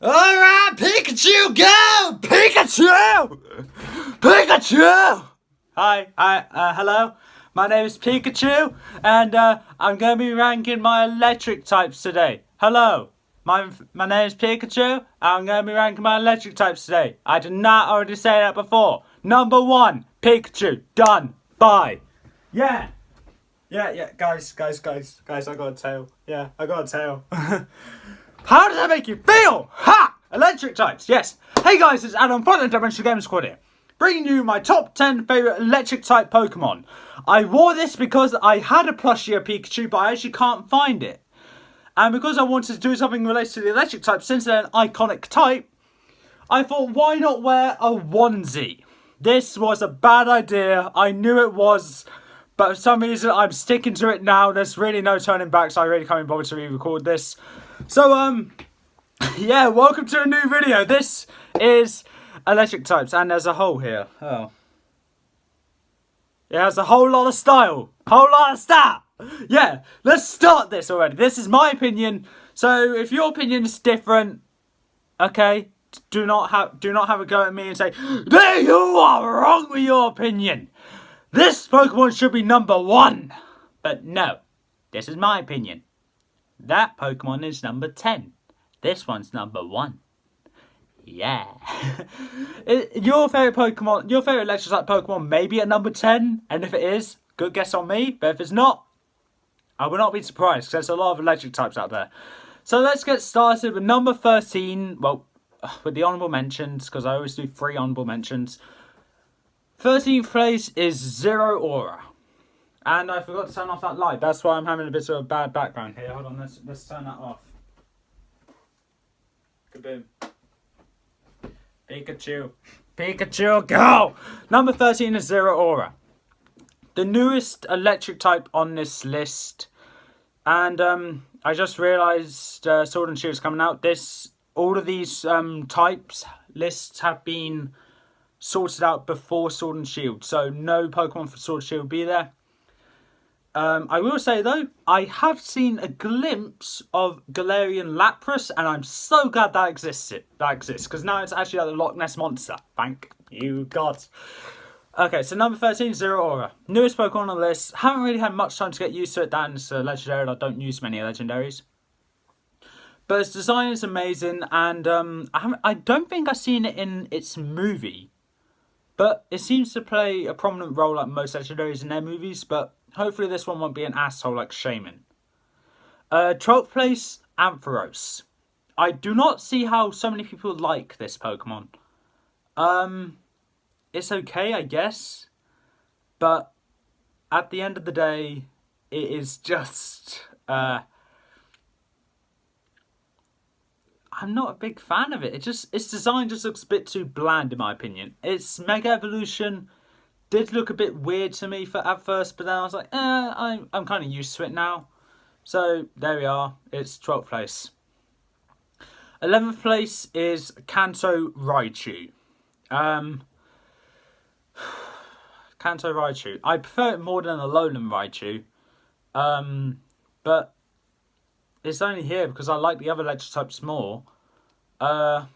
Alright, Pikachu, go! Pikachu! Pikachu! Hello. My name is Pikachu, and I'm going to be ranking my electric types today. Hello. My name is Pikachu, and I'm going to be ranking my electric types today. I did not already say that before. Number 1, Pikachu. Done. Bye. Yeah, guys, I got a tail. Yeah, I got a tail. How does that make you feel? Ha! Electric types, yes. Hey guys, it's Adam from the Dimensional Gaming Squad here, bringing you my top 10 favourite electric type Pokemon. I wore this because I had a plushie of Pikachu, but I actually can't find it. And because I wanted to do something related to the electric type, since they're an iconic type, I thought, why not wear a onesie? This was a bad idea. I knew it was, but for some reason I'm sticking to it now. There's really no turning back, so I really can't bother to re-record this. So, yeah, welcome to a new video. This is electric types, and there's a hole here. Oh. It has a whole lot of style. Whole lot of style. Yeah, let's start this already. This is my opinion. So, if your opinion is different, okay, do not have a go at me and say, "There, you are wrong with your opinion. This Pokemon should be number 1." But no, this is my opinion. That Pokemon is number 10. This one's number 1. Yeah. Your favourite Pokemon, your favourite electric type Pokemon may be at number 10. And if it is, good guess on me. But if it's not, I will not be surprised, because there's a lot of electric types out there. So let's get started with number 13. Well, with the honourable mentions, because I always do 3 honourable mentions. 13th place is Zeraora. And I forgot to turn off that light. That's why I'm having a bit of a bad background here. Hold on, let's turn that off. Kaboom. Pikachu. Pikachu, go! Number 13 is Zeraora. The newest electric type on this list. And I just realised Sword and Shield is coming out. All of these types lists have been sorted out before Sword and Shield. So no Pokemon for Sword and Shield will be there. I will say though, I have seen a glimpse of Galarian Lapras, and I'm so glad that exists, because now it's actually like the Loch Ness Monster. Thank you, God. Okay, so number 13, Zeraora. Newest Pokemon on the list. Haven't really had much time to get used to it. That is legendary, and I don't use many legendaries. But its design is amazing, and I don't think I've seen it in its movie. But it seems to play a prominent role like most legendaries in their movies, but hopefully this one won't be an asshole like Shaman. 12th place, Ampharos. I do not see how so many people like this Pokemon. It's okay, I guess. But at the end of the day, it is just... I'm not a big fan of it. Its design just looks a bit too bland in my opinion. Its Mega Evolution did look a bit weird to me at first, but then I was like, I'm kind of used to it now. So there we are. It's 12th place. 11th place is Kanto Raichu. Kanto Raichu. I prefer it more than a Alolan Raichu. But it's only here because I like the other electric types more. And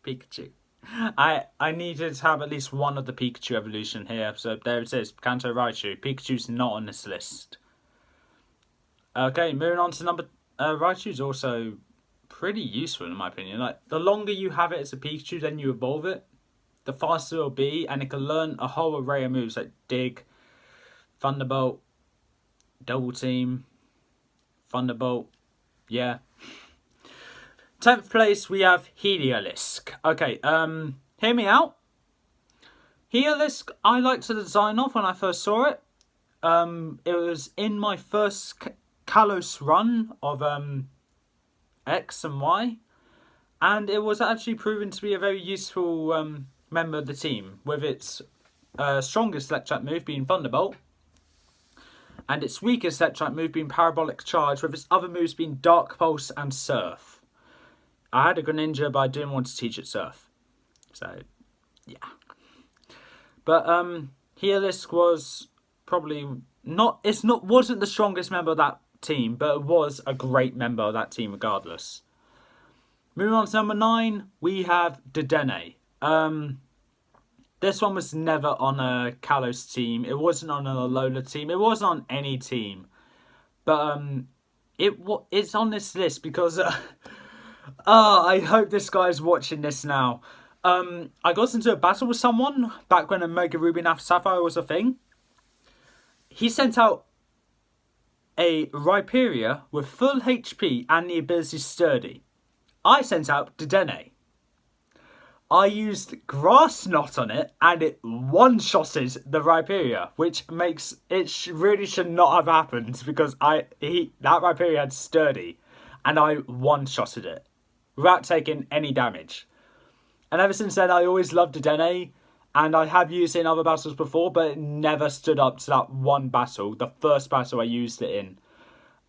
Pikachu. I needed to have at least one of the Pikachu evolution here, so there it is, Kanto Raichu. Pikachu's not on this list. Okay, moving on to number... Raichu's also pretty useful in my opinion. Like, the longer you have it as a Pikachu, then you evolve it, the faster it'll be, and it can learn a whole array of moves like Dig, Thunderbolt, Double Team, Thunderbolt, yeah. 10th place, we have Heliolisk. Okay, hear me out. Heliolisk, I liked the design of when I first saw it. It was in my first Kalos run of X and Y. And it was actually proven to be a very useful member of the team, with its strongest electric move being Thunderbolt. And its weakest electric move being Parabolic Charge, with its other moves being Dark Pulse and Surf. I had a Greninja, but I didn't want to teach it Surf. So, yeah. But Heliolisk was probably wasn't the strongest member of that team, but it was a great member of that team regardless. Moving on to number 9, we have Dedenne. This one was never on a Kalos team. It wasn't on a Lola team. It wasn't on any team. But it's on this list because I hope this guy's watching this now. I got into a battle with someone back when Omega Ruby and Alpha Sapphire was a thing. He sent out a Rhyperia with full HP and the ability Sturdy. I sent out Dedenne. I used Grass Knot on it and it one-shotted the Rhyperia, which makes it really should not have happened because that Rhyperia had Sturdy and I one-shotted it without taking any damage. And ever since then I always loved Dedenne, and I have used it in other battles before, but it never stood up to that one battle, the first battle I used it in.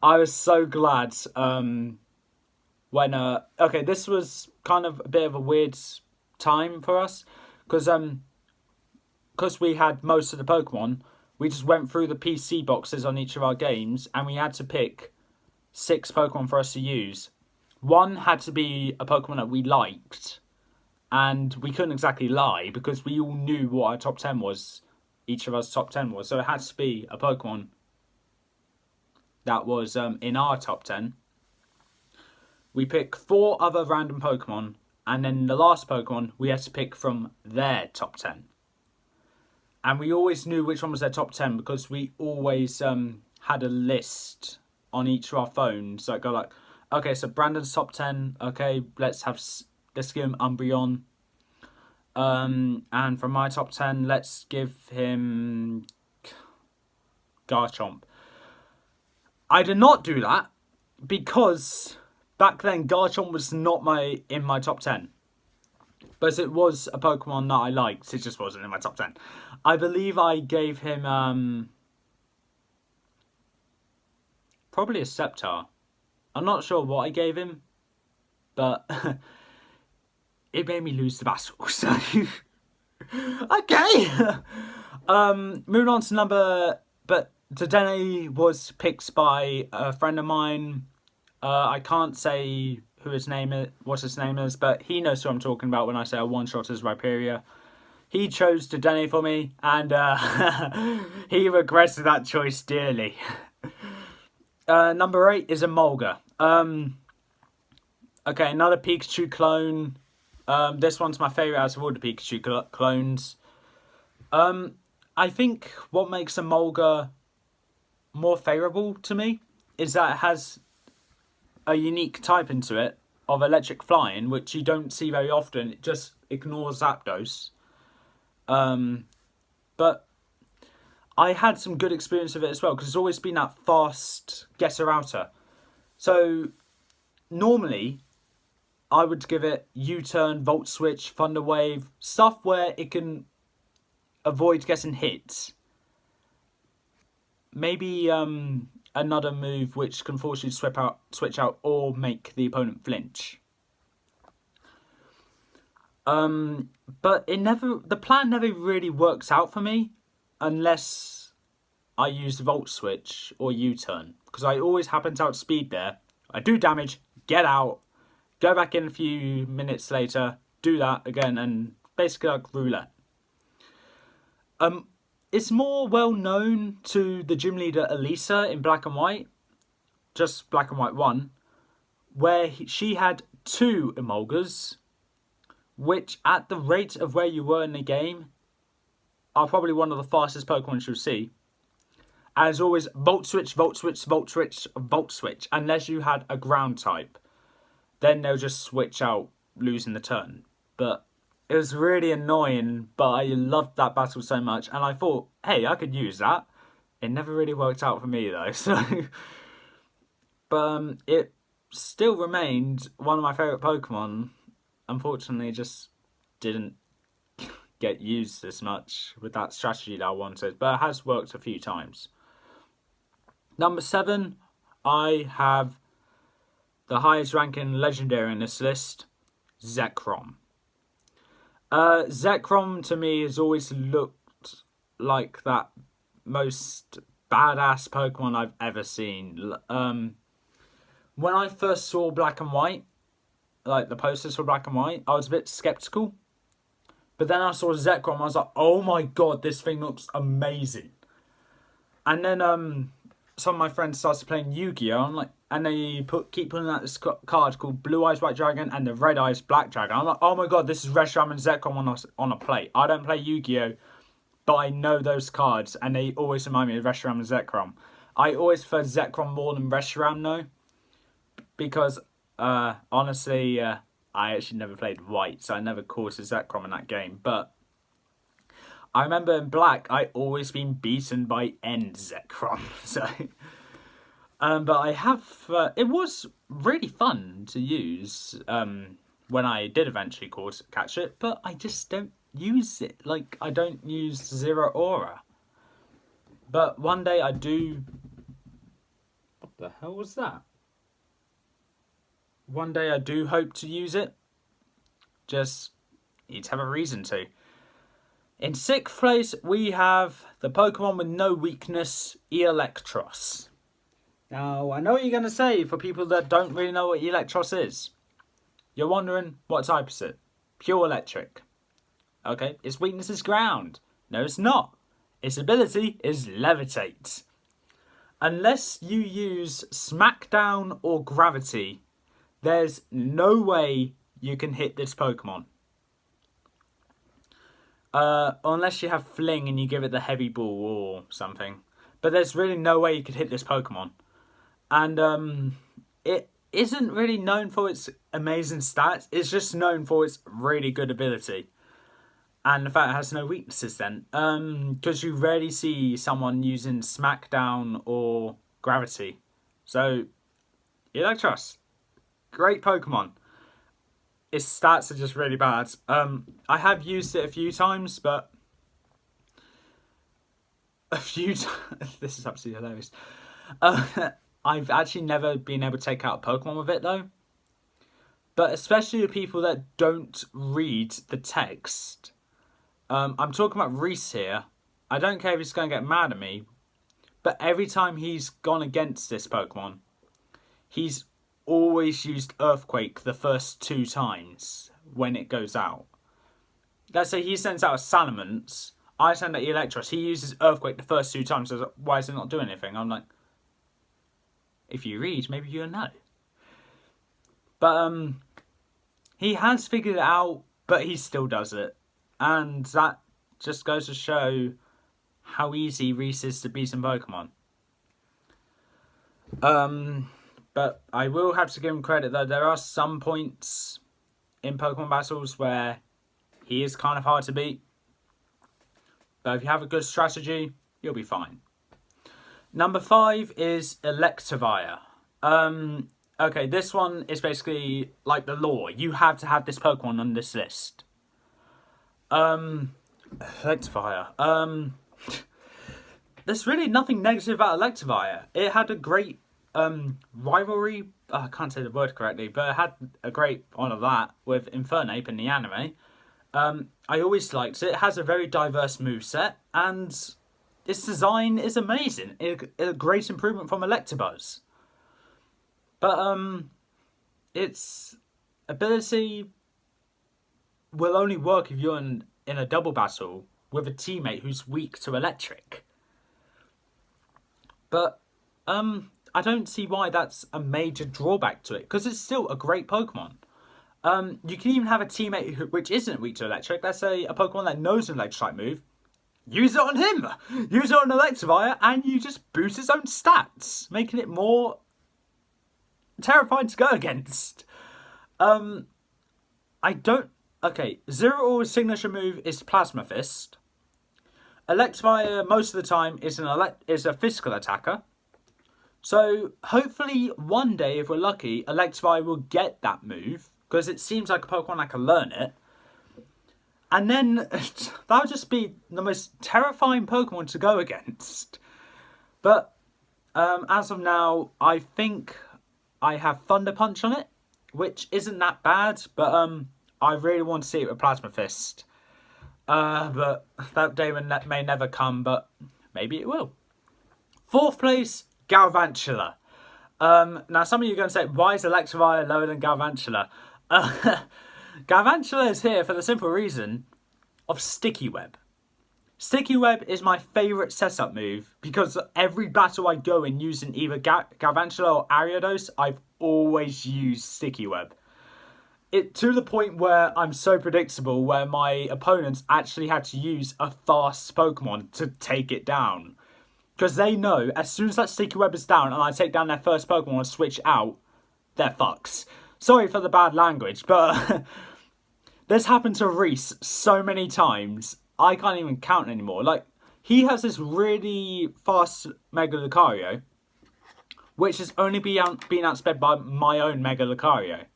I was so glad okay, this was kind of a bit of a weird time for us because we had most of the Pokemon. We just went through the PC boxes on each of our games and we had to pick 6 Pokemon for us to use. One had to be a Pokemon that we liked, and we couldn't exactly lie because we all knew what our top 10 was, each of us top 10 was, so it had to be a Pokemon that was in our top 10. We pick 4 other random Pokemon, and then the last Pokemon we had to pick from their top 10. And we always knew which one was their top 10 because we always had a list on each of our phones that go like, okay, so Brandon's top 10, okay, let's give him Umbreon. And from my top 10, let's give him Garchomp. I did not do that because back then Garchomp was not in my top 10. But it was a Pokemon that I liked, it just wasn't in my top 10. I believe I gave him probably a Sceptile. I'm not sure what I gave him, but it made me lose the battle, so okay. Moving on to Dedenne was picked by a friend of mine. I can't say what his name is, but he knows who I'm talking about when I say I one-shot his Rhyperia. He chose Dedenne for me, and he regretted that choice dearly. Number 8 is Emolga. Okay, another Pikachu clone. This one's my favourite out of all the Pikachu clones. I think what makes Emolga more favourable to me is that it has a unique type into it of electric flying, which you don't see very often. It just ignores Zapdos. But I had some good experience with it as well, because it's always been that fast getter-outer. So, normally, I would give it U-turn, Volt Switch, Thunder Wave, stuff where it can avoid getting hit. Maybe another move which can force you to switch out or make the opponent flinch. But the plan never really works out for me unless I use the Volt Switch or U-turn, because I always happen to outspeed there. I do damage, get out, go back in a few minutes later, do that again, and basically like roulette. It's more well known to the gym leader Elisa in Black and White, just Black and White 1, where she had 2 Emolgas, which at the rate of where you were in the game are probably one of the fastest Pokemon you'll see. As always, Volt Switch, Volt Switch, Volt Switch, Volt Switch, unless you had a ground type. Then they'll just switch out, losing the turn. But it was really annoying, but I loved that battle so much, and I thought, hey, I could use that. It never really worked out for me though, so... But it still remained one of my favourite Pokemon. Unfortunately, it just didn't get used as much with that strategy that I wanted, but it has worked a few times. Number 7, I have the highest ranking legendary in this list, Zekrom. Zekrom to me has always looked like that most badass Pokemon I've ever seen. When I first saw Black and White, like the posters for Black and White, I was a bit skeptical. But then I saw Zekrom, I was like, oh my god, this thing looks amazing. And then some of my friends started playing Yu-Gi-Oh! And they keep putting out this card called Blue Eyes White Dragon and the Red Eyes Black Dragon. I'm like, oh my god, this is Reshiram and Zekrom on a plate. I don't play Yu-Gi-Oh! But I know those cards, and they always remind me of Reshiram and Zekrom. I always prefer Zekrom more than Reshiram, though. Because, honestly, I actually never played White, so I never caught a Zekrom in that game. But I remember in Black, I always been beaten by End Zekrom. So, but I have, it was really fun to use when I did eventually catch it, but I just don't use it. Like, I don't use Zeraora. But one day I do... What the hell was that? One day I do hope to use it. Just need to have a reason to. In 6th place, we have the Pokemon with no weakness, Eelektross. Now, I know what you're going to say for people that don't really know what Eelektross is. You're wondering, what type is it? Pure electric. Okay, its weakness is ground. No, it's not. Its ability is levitate. Unless you use Smackdown or Gravity, there's no way you can hit this Pokemon. Unless you have Fling and you give it the Heavy Ball or something. But there's really no way you could hit this Pokemon. And it isn't really known for its amazing stats. It's just known for its really good ability. And the fact it has no weaknesses then. Because you rarely see someone using Smackdown or Gravity. So, Eelektross. Great Pokemon. Its stats are just really bad. I have used it a few times, but... This is absolutely hilarious. I've actually never been able to take out a Pokemon with it, though. But especially the people that don't read the text. I'm talking about Reese here. I don't care if he's going to get mad at me. But every time he's gone against this Pokemon, he's always used Earthquake the first 2 times when it goes out. Let's say he sends out a Salamence. I send out Eelektross. He uses Earthquake the first 2 times. So why is it not doing anything? I'm like, if you read, maybe you'll know. But he has figured it out, but he still does it. And that just goes to show how easy Reese is to beat some Pokemon. But I will have to give him credit, though. There are some points in Pokemon battles where he is kind of hard to beat. But if you have a good strategy, you'll be fine. Number 5 is Electivire. Okay, this one is basically like the lore. You have to have this Pokemon on this list. Electivire. There's really nothing negative about Electivire. It had a great rivalry. I can't say the word correctly, but it had a great one of that with Infernape in the anime. I always liked it. It has a very diverse moveset, and its design is amazing. It's a great improvement from Electabuzz. But its ability will only work if you're in a double battle with a teammate who's weak to electric. But I don't see why that's a major drawback to it, because it's still a great Pokemon. You can even have a teammate which isn't weak to electric. Let's say a Pokemon that knows an electric type move. Use it on him! Use it on Electivire, and you just boost its own stats, making it more terrifying to go against. Okay, Zeraor's signature move is Plasma Fist. Electivire, most of the time, is a physical attacker. So, hopefully, one day, if we're lucky, Electivire will get that move, because it seems like a Pokemon that can learn it. And then, that would just be the most terrifying Pokemon to go against. But, as of now, I think I have Thunder Punch on it, which isn't that bad, but I really want to see it with Plasma Fist. But that day may never come, but maybe it will. Fourth place, Galvantula. Now some of you are going to say, why is Electivire lower than Galvantula? Galvantula is here for the simple reason of Sticky Web. Sticky Web is my favourite setup move because every battle I go in using either Galvantula or Ariados, I've always used Sticky Web. It to the point where I'm so predictable where my opponents actually had to use a fast Pokemon to take it down. Because they know as soon as that Sticky Web is down and I take down their first Pokemon and switch out, they're fucks. Sorry for the bad language, but this happened to Reese so many times, I can't even count anymore. Like, he has this really fast Mega Lucario, which has only been outsped by my own Mega Lucario.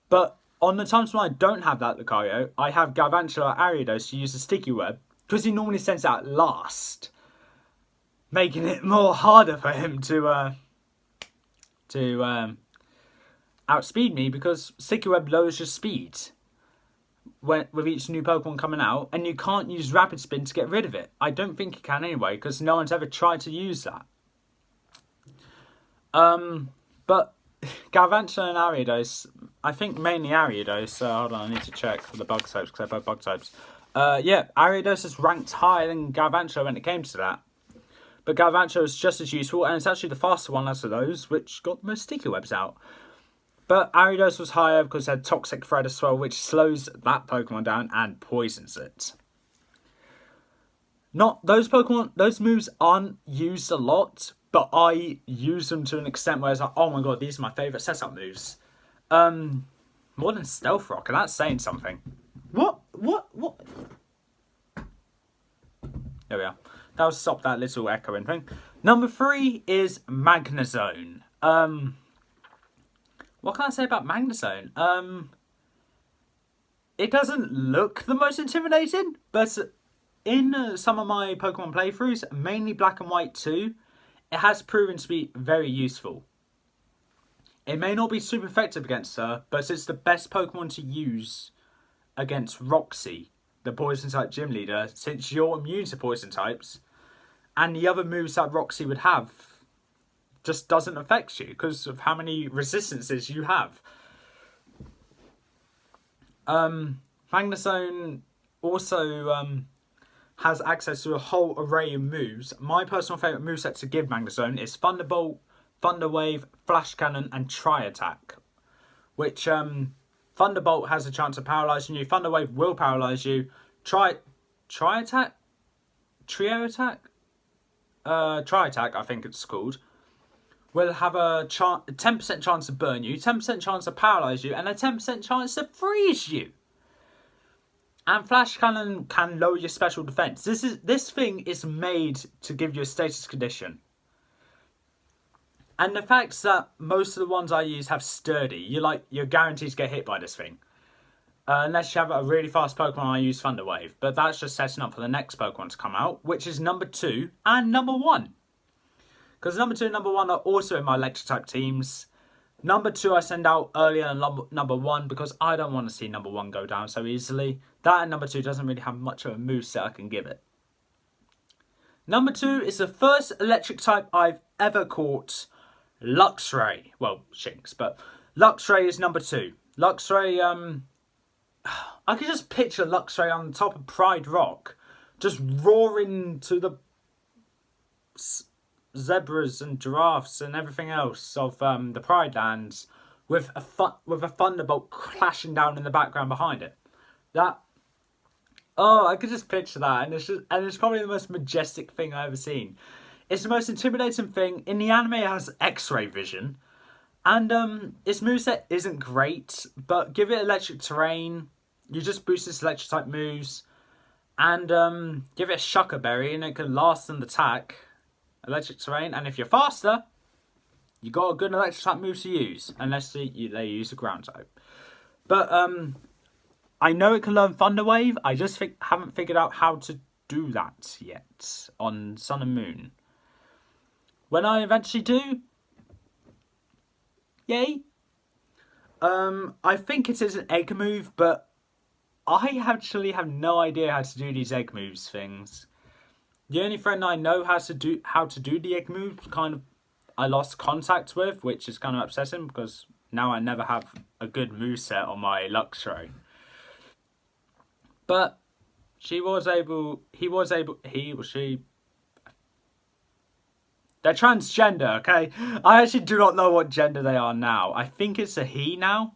But on the times when I don't have that Lucario, I have Galvantula or Ariados to use the Sticky Web, because he normally sends it out last, making it more harder for him to outspeed me, because Sticky Web lowers your speed with each new Pokemon coming out, and you can't use Rapid Spin to get rid of it. I don't think you can anyway, because no one's ever tried to use that. But Galvantula and Ariados, I think mainly Ariados, hold on, I need to check for the bug types, because they're both bug types. Yeah, Ariados is ranked higher than Galvantula when it came to that. But Galvantula is just as useful, and it's actually the faster one out of those, which got the most Sticky Webs out. But Ariados was higher because it had Toxic Thread as well, which slows that Pokemon down and poisons it. Those moves aren't used a lot, but I use them to an extent where it's like, oh my god, these are my favourite setup moves. More than Stealth Rock, and that's saying something. What? There we are. That'll stop that little echoing thing. Number 3 is Magnezone. What can I say about Magnezone? It doesn't look the most intimidating, but in some of my Pokemon playthroughs, mainly Black and White 2, it has proven to be very useful. It may not be super effective against her, but it's the best Pokemon to use against Roxy, the Poison type gym leader, since you're immune to Poison types, and the other moves that Roxy would have just doesn't affect you because of how many resistances you have. Magnezone also has access to a whole array of moves. My personal favourite moveset to give Magnezone is Thunderbolt, Thunder Wave, Flash Cannon and Tri-Attack. Which Thunderbolt has a chance of paralysing you, Thunder Wave will paralyse you, Tri-Attack? Trio Attack? Tri-Attack I think it's called. Will have a 10% chance to burn you, 10% chance to paralyse you, and a 10% chance to freeze you. And Flash Cannon can lower your special defense. This thing is made to give you a status condition. And the fact that most of the ones I use have sturdy, you're guaranteed to get hit by this thing. Unless you have a really fast Pokemon, I use Thunder Wave. But that's just setting up for the next Pokemon to come out, which is number 2 and number 1. Because number 2 and number 1 are also in my Electric type teams. Number 2 I send out earlier than number 1 because I don't want to see number 1 go down so easily. That and number 2 doesn't really have much of a moveset I can give it. Number 2 is the first Electric type I've ever caught, Luxray. Well, Shinx, but Luxray is number 2. Luxray, I could just picture Luxray on top of Pride Rock, just roaring to the zebras and giraffes and everything else of the Pride Lands with a Thunderbolt clashing down in the background behind it. I could just picture that, and it's probably the most majestic thing I've ever seen. It's the most intimidating thing. In the anime, it has X-ray vision, and its moveset isn't great, but give it electric terrain, you just boost its electric type moves, and give it a Shucker Berry, and it can last an attack. Electric terrain, and if you're faster, you got a good electric type move to use, unless they use a ground type. But I know it can learn Thunder Wave. I just haven't figured out how to do that yet on Sun and Moon. When I eventually do, yay. I think it is an egg move, but I actually have no idea how to do these egg moves things. The only friend I know how to do the egg move, kind of, I lost contact with, which is kind of upsetting because now I never have a good moveset on my Luxray. But he or she. They're transgender, okay? I actually do not know what gender they are now. I think it's a he now.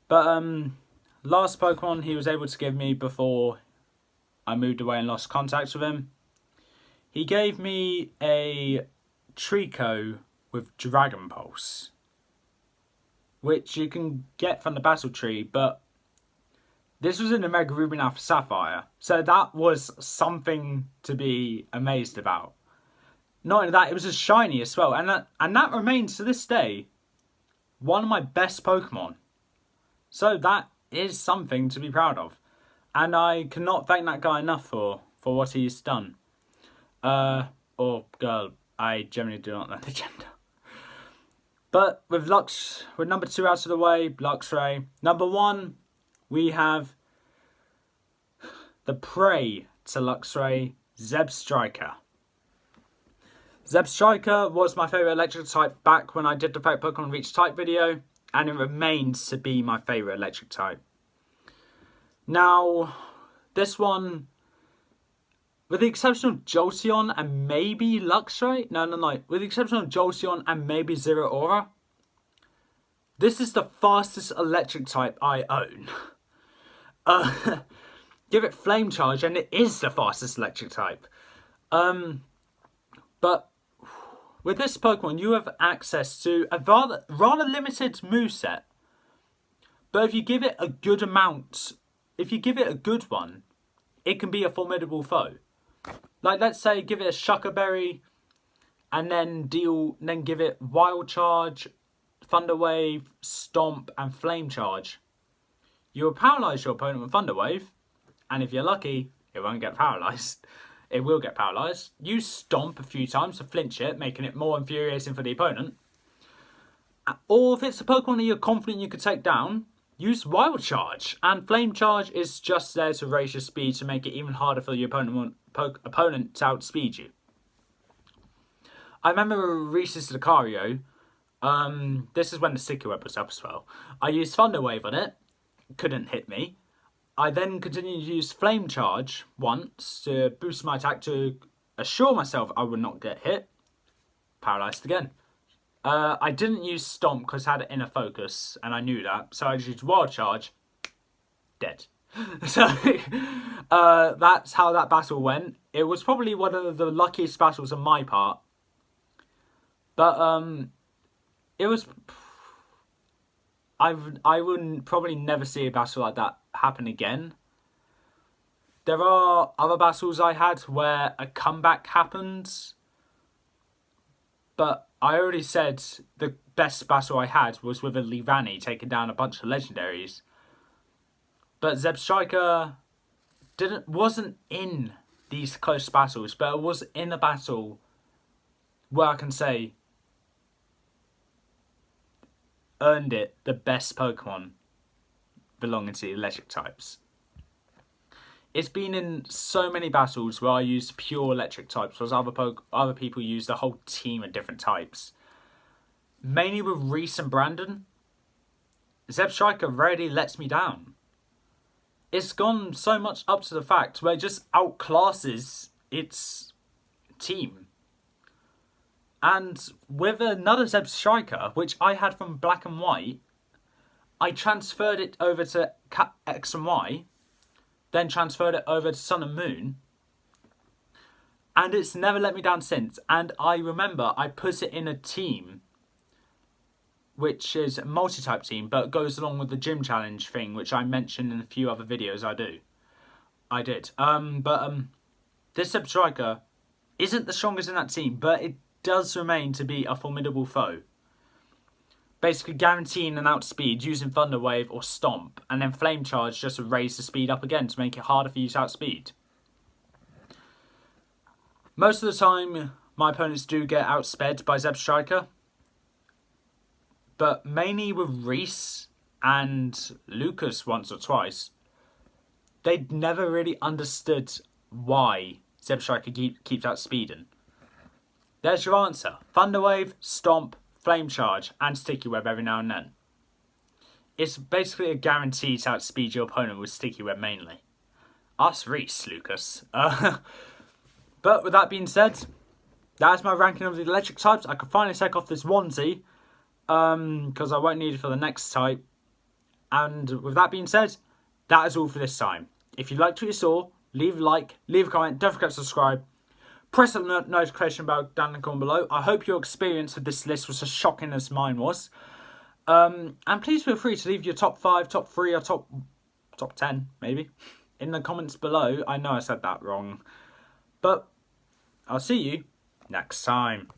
But last Pokemon he was able to give me before I moved away and lost contact with him. He gave me a Trico with Dragon Pulse, which you can get from the Battle Tree, but this was in the Mega Ruby Alpha Sapphire, so that was something to be amazed about. Not only that, it was a shiny as well, and that remains to this day one of my best Pokemon. So that is something to be proud of. And I cannot thank that guy enough for what he's done. Or girl, I generally do not know the gender. But with number 2 out of the way, Luxray. Number 1, we have the prey to Luxray, Zebstrika. Zebstrika was my favourite electric type back when I did the favourite Pokemon Reach type video, and it remains to be my favourite electric type. Now, this one, with the exception of Jolteon and maybe Luxray, no, with the exception of Jolteon and maybe Zeraora, this is the fastest electric type I own. Give it Flame Charge and it is the fastest electric type. But with this Pokemon, you have access to a rather limited moveset. But if you give it a good amount, if you give it a good one, it can be a formidable foe. Like, let's say, give it a Shucker Berry, and then give it Wild Charge, Thunder Wave, Stomp, and Flame Charge. You will paralyze your opponent with Thunder Wave, and if you're lucky, it won't get paralyzed. It will get paralyzed. Use Stomp a few times to flinch it, making it more infuriating for the opponent. Or if it's a Pokemon that you're confident you could take down, use Wild Charge. And Flame Charge is just there to raise your speed to make it even harder for your opponent to outspeed you. I remember Reese's Lucario. This is when the Sticky Web was up as well. I used Thunder Wave on it. Couldn't hit me. I then continued to use Flame Charge once to boost my attack to assure myself I would not get hit. Paralyzed again. I didn't use Stomp because I had it in a focus and I knew that. So I just used Wild Charge. Dead. So that's how that battle went. It was probably one of the luckiest battles on my part. But it was... I wouldn't probably never see a battle like that happen again. There are other battles I had where a comeback happens. But I already said the best battle I had was with a Leavanny taking down a bunch of legendaries. But Zebstrika wasn't in these close battles, but it was in a battle where I can say earned it the best Pokemon belonging to the electric types. It's been in so many battles where I used pure electric types, whereas other people used a whole team of different types. Mainly with Reese and Brandon, Zebstrika rarely lets me down. It's gone so much up to the fact where it just outclasses its team. And with another Zebstrika, which I had from Black and White, I transferred it over to X and Y, then transferred it over to Sun and Moon, and it's never let me down since. And I remember I put it in a team, which is a multi-type team, but goes along with the gym challenge thing, which I mentioned in a few other videos I did. This Zebstrika isn't the strongest in that team, but it does remain to be a formidable foe. Basically guaranteeing an outspeed using Thunder Wave or Stomp, and then Flame Charge just to raise the speed up again to make it harder for you to outspeed. Most of the time, my opponents do get outsped by Zebstrika, but mainly with Reese and Lucas once or twice, they never really understood why Zebstrika keeps outspeeding. There's your answer. Thunderwave, Stomp, Flame Charge, and Sticky Web every now and then. It's basically a guarantee to outspeed your opponent with Sticky Web mainly. Ask Reese, Lucas. But with that being said, that's my ranking of the electric types. I could finally take off this onesie, because I won't need it for the next type. And with that being said, that is all for this time. If you liked what you saw, leave a like, leave a comment, don't forget to subscribe. Press the notification bell down in the corner below. I hope your experience with this list was as shocking as mine was. And please feel free to leave your top 5, top 3, or top 10, maybe, in the comments below. I know I said that wrong. But I'll see you next time.